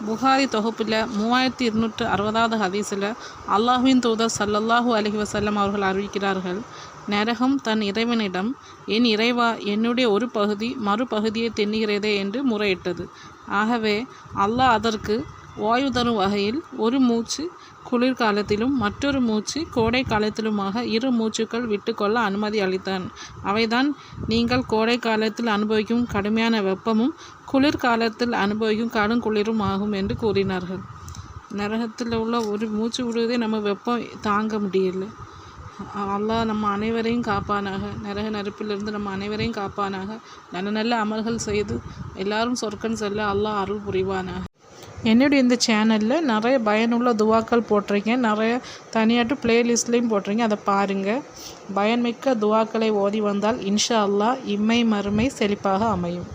புகாரி தொகுப்பில் 3260வது ஹதீஸில் அல்லாஹ்வின் தூதர் ஸல்லல்லாஹு அலைஹி வஸல்லம் அவர்கள் அறிவிக்கிறார்கள், நரகம் தன் இறைவனிடம், என் இறைவா, என்னுடைய ஒரு பகுதி மறுபகுதியை தின்னுகிறதே என்று முறையிட்டது. ஆகவே அல்லாஹ் அதற்கு ஓய்வு தரும் வகையில் ஒரு மூச்சு குளிர்காலத்திலும் மற்றொரு மூச்சு கோடை காலத்திலுமாக 2 மூச்சுக்கள் விட்டுக்கொள்ள அனுமதி அளித்தான். அவைதான் நீங்கள் கோடை காலத்தில் அனுபவிக்கும் கடுமையான வெப்பமும் குளிர்காலத்தில் அனுபவிக்கும் கடுங்குளிரும் ஆகும் என்று கூறினார்கள். நரகத்தில் உள்ள ஒரு மூச்சு விடுவதே நம்ம வெப்பம் தாங்க முடியல. அல்லாஹ் நம்ம அனைவரையும் காப்பானாக. நரக நெருப்பிலிருந்து நம்ம அனைவரையும் காப்பானாக. நல்ல நல்ல அமல்கள் செய்து எல்லாரும் சொர்க்கம் செல்ல அல்லாஹ் அருள் புரிவானாக. என்னுடைய இந்த சேனலில் நிறைய பயனுள்ள துவாக்கள் போட்டிருக்கேன். நிறைய தனியாட்டு ப்ளேலிஸ்ட்லேயும் போட்டிருக்கேன். அதை பாருங்கள். பயன்மிக்க துவாக்களை ஓதி வந்தால் இன்ஷா அல்லாஹ் இம்மை மறுமை செழிப்பாக அமையும்.